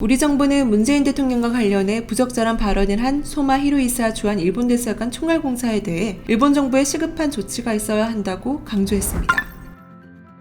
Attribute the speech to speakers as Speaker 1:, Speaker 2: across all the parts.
Speaker 1: 우리 정부는 문재인 대통령과 관련해 부적절한 발언을 한 소마 히로이사 주한 일본 대사관 총괄공사에 대해 일본 정부의 시급한 조치가 있어야 한다고 강조했습니다.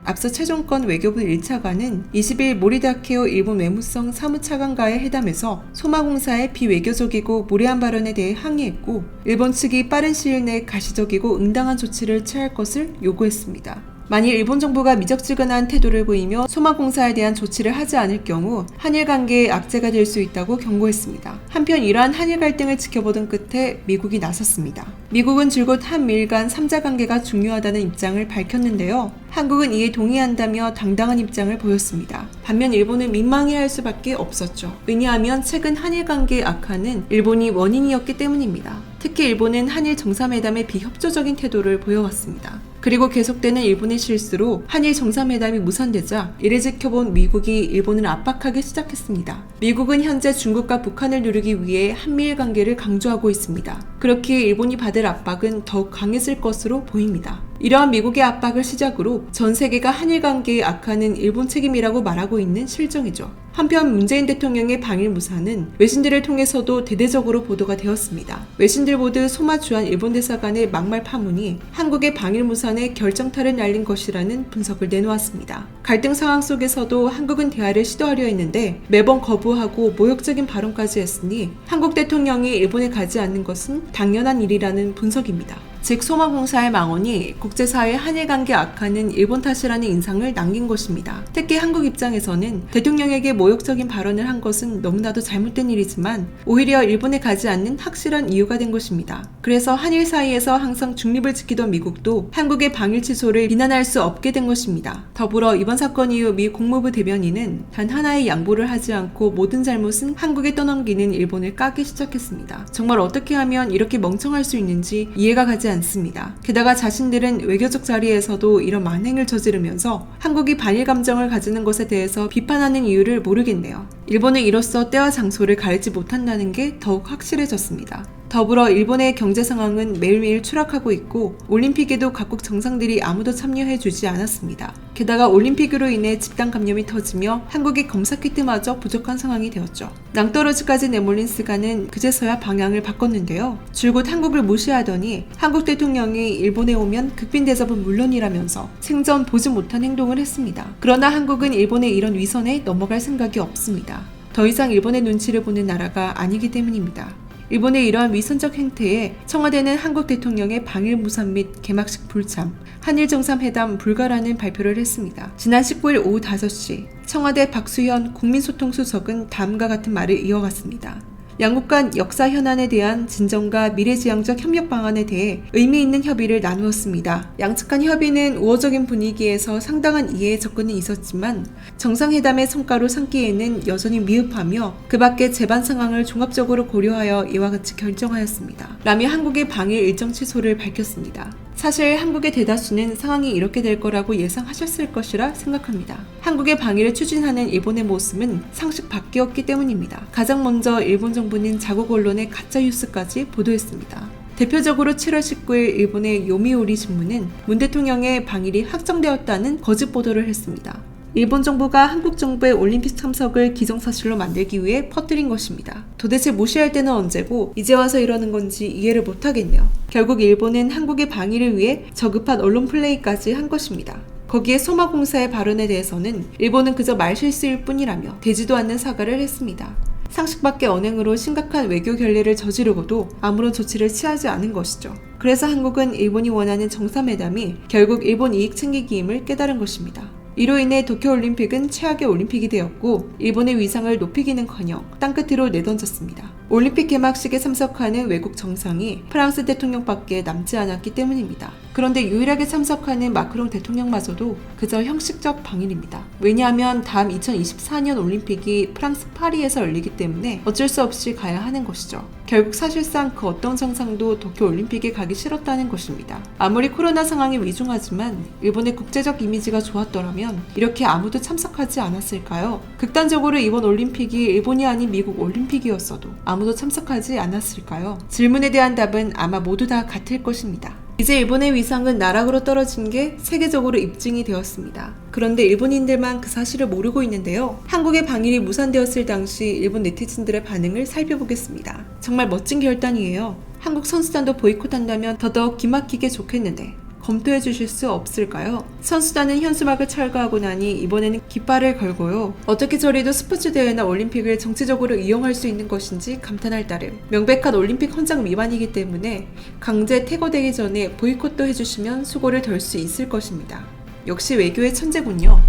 Speaker 1: 앞서 최종권 외교부 1차관은 20일 모리다케오 일본 외무성 사무차관과의 회담에서 소마 공사의 비외교적이고 무례한 발언에 대해 항의했고, 일본 측이 빠른 시일 내 가시적이고 응당한 조치를 취할 것을 요구했습니다. 만일 일본 정부가 미적지근한 태도를 보이며 소마공사에 대한 조치를 하지 않을 경우 한일 관계에 악재가 될 수 있다고 경고했습니다. 한편 이러한 한일 갈등을 지켜보던 끝에 미국이 나섰습니다. 미국은 줄곧 한미일 간 3자 관계가 중요하다는 입장을 밝혔는데요. 한국은 이에 동의한다며 당당한 입장을 보였습니다. 반면 일본은 민망해할 수밖에 없었죠. 왜냐하면 최근 한일 관계의 악화는 일본이 원인이었기 때문입니다. 특히 일본은 한일 정상회담에 비협조적인 태도를 보여왔습니다. 그리고 계속되는 일본의 실수로 한일 정상회담이 무산되자 이를 지켜본 미국이 일본을 압박하기 시작했습니다. 미국은 현재 중국과 북한을 누르기 위해 한미일 관계를 강조하고 있습니다. 그렇기에 일본이 받을 압박은 더욱 강해질 것으로 보입니다. 이러한 미국의 압박을 시작으로 전 세계가 한일 관계의 악화는 일본 책임이라고 말하고 있는 실정이죠. 한편 문재인 대통령의 방일 무산은 외신들을 통해서도 대대적으로 보도가 되었습니다. 외신들 모두 소마 주한 일본 대사관의 막말 파문이 한국의 방일 무산에 결정타를 날린 것이라는 분석을 내놓았습니다. 갈등 상황 속에서도 한국은 대화를 시도하려 했는데 매번 거부하고 모욕적인 발언까지 했으니 한국 대통령이 일본에 가지 않는 것은 당연한 일이라는 분석입니다. 즉 소마공사의 망언이 국제사회 한일관계 악화는 일본 탓이라는 인상을 남긴 것입니다. 특히 한국 입장에서는 대통령에게 모욕적인 발언을 한 것은 너무나도 잘못된 일이지만 오히려 일본에 가지 않는 확실한 이유가 된 것입니다. 그래서 한일 사이에서 항상 중립을 지키던 미국도 한국의 방일 취소를 비난할 수 없게 된 것입니다. 더불어 이번 사건 이후 미 국무부 대변인은 단 하나의 양보를 하지 않고 모든 잘못은 한국에 떠넘기는 일본을 까기 시작했습니다. 정말 어떻게 하면 이렇게 멍청할 수 있는지 이해가 가지 않습니다. 게다가 자신들은 외교적 자리에서도 이런 만행을 저지르면서 한국이 반일 감정을 가지는 것에 대해서 비판하는 이유를 모르겠네요. 일본은 이로써 때와 장소를 가리지 못한다는 게 더욱 확실해졌습니다. 더불어 일본의 경제 상황은 매일매일 추락하고 있고 올림픽에도 각국 정상들이 아무도 참여해주지 않았습니다. 게다가 올림픽으로 인해 집단 감염이 터지며 한국의 검사 키트마저 부족한 상황이 되었죠. 낭떠러지까지 내몰린 스가는 그제서야 방향을 바꿨는데요. 줄곧 한국을 무시하더니 한국 대통령이 일본에 오면 국빈 대접은 물론이라면서 생전 보지 못한 행동을 했습니다. 그러나 한국은 일본의 이런 위선에 넘어갈 생각이 없습니다. 더 이상 일본의 눈치를 보는 나라가 아니기 때문입니다. 일본의 이러한 위선적 행태에 청와대는 한국 대통령의 방일 무산 및 개막식 불참, 한일 정상회담 불가라는 발표를 했습니다. 지난 19일 오후 5시 청와대 박수현 국민소통수석은 다음과 같은 말을 이어갔습니다. 양국 간 역사 현안에 대한 진정과 미래지향적 협력 방안에 대해 의미 있는 협의를 나누었습니다. 양측 간 협의는 우호적인 분위기에서 상당한 이해에 접근이 있었지만 정상회담의 성과로 삼기에는 여전히 미흡하며 그 밖의 재반 상황을 종합적으로 고려하여 이와 같이 결정하였습니다. 라며 한국의 방일 일정 취소를 밝혔습니다. 사실 한국의 대다수는 상황이 이렇게 될 거라고 예상하셨을 것이라 생각합니다. 한국의 방일을 추진하는 일본의 모습은 상식 밖이었기 때문입니다. 가장 먼저 일본 정부는 자국 언론의 가짜 뉴스까지 보도했습니다. 대표적으로 7월 19일 일본의 요미우리 신문은 문 대통령의 방일이 확정되었다는 거짓 보도를 했습니다. 일본 정부가 한국 정부의 올림픽 참석을 기정사실로 만들기 위해 퍼뜨린 것입니다. 도대체 무시할 때는 언제고 이제 와서 이러는 건지 이해를 못하겠네요. 결국 일본은 한국의 방위를 위해 저급한 언론 플레이까지 한 것입니다. 거기에 소마공사의 발언에 대해서는 일본은 그저 말실수일 뿐이라며 되지도 않는 사과를 했습니다. 상식 밖의 언행으로 심각한 외교 결례를 저지르고도 아무런 조치를 취하지 않은 것이죠. 그래서 한국은 일본이 원하는 정상회담이 결국 일본 이익 챙기기임을 깨달은 것입니다. 이로 인해 도쿄올림픽은 최악의 올림픽이 되었고 일본의 위상을 높이기는커녕 땅끝으로 내던졌습니다. 올림픽 개막식에 참석하는 외국 정상이 프랑스 대통령밖에 남지 않았기 때문입니다. 그런데 유일하게 참석하는 마크롱 대통령마저도 그저 형식적 방일입니다. 왜냐하면 다음 2024년 올림픽이 프랑스 파리에서 열리기 때문에 어쩔 수 없이 가야 하는 것이죠. 결국 사실상 그 어떤 정상도 도쿄올림픽에 가기 싫었다는 것입니다. 아무리 코로나 상황이 위중하지만 일본의 국제적 이미지가 좋았더라면 이렇게 아무도 참석하지 않았을까요? 극단적으로 이번 올림픽이 일본이 아닌 미국 올림픽이었어도 아무도 참석하지 않았을까요? 질문에 대한 답은 아마 모두 다 같을 것입니다. 이제 일본의 위상은 나락으로 떨어진 게 세계적으로 입증이 되었습니다. 그런데 일본인들만 그 사실을 모르고 있는데요. 한국의 방일이 무산되었을 당시 일본 네티즌들의 반응을 살펴보겠습니다. 정말 멋진 결단이에요. 한국 선수단도 보이콧한다면 더더욱 기막히게 좋겠는데 검토해 주실 수 없을까요? 선수단은 현수막을 철거하고 나니 이번에는 깃발을 걸고요. 어떻게 저리도 스포츠 대회나 올림픽을 정치적으로 이용할 수 있는 것인지 감탄할 따름. 명백한 올림픽 헌장 위반이기 때문에 강제 퇴거되기 전에 보이콧도 해주시면 수고를 덜 수 있을 것입니다. 역시 외교의 천재군요.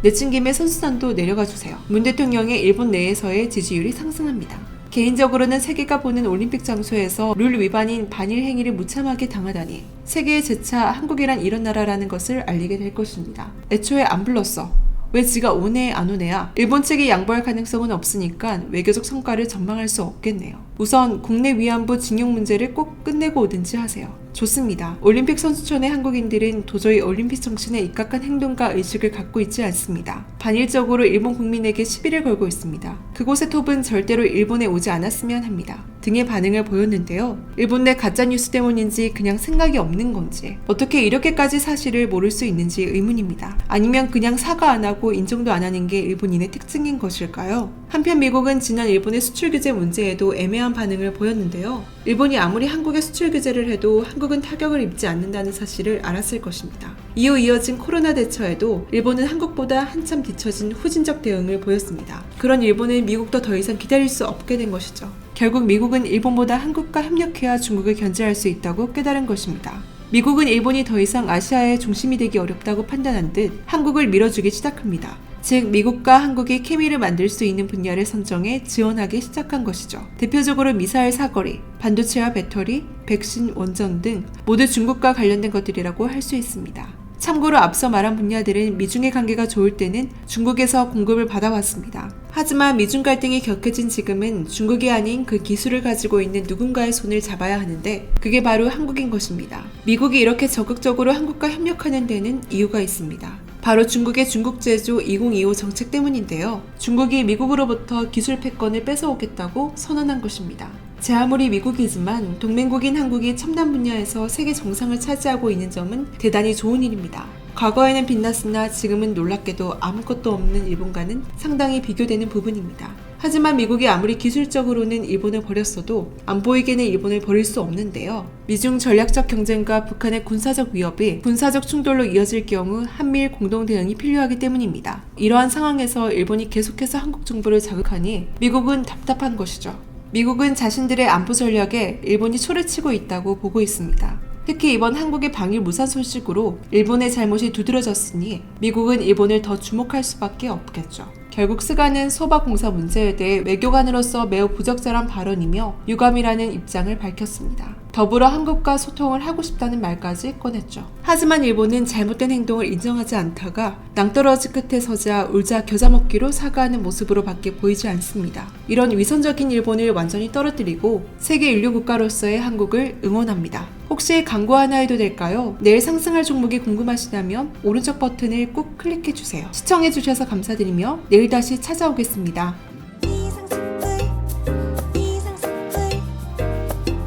Speaker 1: 내친 김에 선수단도 내려가 주세요. 문 대통령의 일본 내에서의 지지율이 상승합니다. 개인적으로는 세계가 보는 올림픽 장소에서 룰 위반인 반일 행위를 무참하게 당하다니 세계에 재차 한국이란 이런 나라라는 것을 알리게 될 것입니다. 애초에 안 불렀어. 왜 지가 오네 안 오네야. 일본 측이 양보할 가능성은 없으니까 외교적 성과를 전망할 수 없겠네요. 우선 국내 위안부 징용 문제를 꼭 끝내고 오든지 하세요. 좋습니다. 올림픽 선수촌의 한국인들은 도저히 올림픽 정신에 입각한 행동과 의식을 갖고 있지 않습니다. 반일적으로 일본 국민에게 시비를 걸고 있습니다. 그곳의 톱은 절대로 일본에 오지 않았으면 합니다. 등의 반응을 보였는데요. 일본 내 가짜뉴스 때문인지 그냥 생각이 없는 건지 어떻게 이렇게까지 사실을 모를 수 있는지 의문입니다. 아니면 그냥 사과 안 하고 인정도 안 하는 게 일본인의 특징인 것일까요? 한편 미국은 지난 일본의 수출 규제 문제에도 애매한 반응을 보였는데요. 일본이 아무리 한국에 수출 규제를 해도 한국은 타격을 입지 않는다는 사실을 알았을 것입니다. 이후 이어진 코로나 대처에도 일본은 한국보다 한참 뒤처진 후진적 대응을 보였습니다. 그런 일본은 미국도 더 이상 기다릴 수 없게 된 것이죠. 결국 미국은 일본보다 한국과 협력해야 중국을 견제할 수 있다고 깨달은 것입니다. 미국은 일본이 더 이상 아시아의 중심이 되기 어렵다고 판단한 듯 한국을 밀어주기 시작합니다. 즉 미국과 한국이 케미를 만들 수 있는 분야를 선정해 지원하기 시작한 것이죠. 대표적으로 미사일 사거리, 반도체와 배터리, 백신, 원전 등 모두 중국과 관련된 것들이라고 할 수 있습니다. 참고로 앞서 말한 분야들은 미중의 관계가 좋을 때는 중국에서 공급을 받아왔습니다. 하지만 미중 갈등이 격해진 지금은 중국이 아닌 그 기술을 가지고 있는 누군가의 손을 잡아야 하는데 그게 바로 한국인 것입니다. 미국이 이렇게 적극적으로 한국과 협력하는 데는 이유가 있습니다. 바로 중국의 중국제조 2025 정책 때문인데요. 중국이 미국으로부터 기술 패권을 뺏어오겠다고 선언한 것입니다. 제 아무리 미국이지만 동맹국인 한국이 첨단 분야에서 세계 정상을 차지하고 있는 점은 대단히 좋은 일입니다. 과거에는 빛났으나 지금은 놀랍게도 아무것도 없는 일본과는 상당히 비교되는 부분입니다. 하지만 미국이 아무리 기술적으로는 일본을 버렸어도 안 보이게는 일본을 버릴 수 없는데요. 미중 전략적 경쟁과 북한의 군사적 위협이 군사적 충돌로 이어질 경우 한미일 공동 대응이 필요하기 때문입니다. 이러한 상황에서 일본이 계속해서 한국 정부를 자극하니 미국은 답답한 것이죠. 미국은 자신들의 안보 전략에 일본이 초를 치고 있다고 보고 있습니다. 특히 이번 한국의 방일 무산 소식으로 일본의 잘못이 두드러졌으니 미국은 일본을 더 주목할 수밖에 없겠죠. 결국 스가는 소바 공사 문제에 대해 외교관으로서 매우 부적절한 발언이며 유감이라는 입장을 밝혔습니다. 더불어 한국과 소통을 하고 싶다는 말까지 꺼냈죠. 하지만 일본은 잘못된 행동을 인정하지 않다가 낭떠러지 끝에 서자 울자 겨자 먹기로 사과하는 모습으로 밖에 보이지 않습니다. 이런 위선적인 일본을 완전히 떨어뜨리고 세계 인류 국가로서의 한국을 응원합니다. 혹시 광고 하나 해도 될까요? 내일 상승할 종목이 궁금하시다면 오른쪽 버튼을 꼭 클릭해주세요. 시청해주셔서 감사드리며 내일 다시 찾아오겠습니다.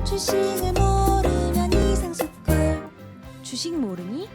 Speaker 2: 주식을 모르면 이상스쿨 주식 모르니?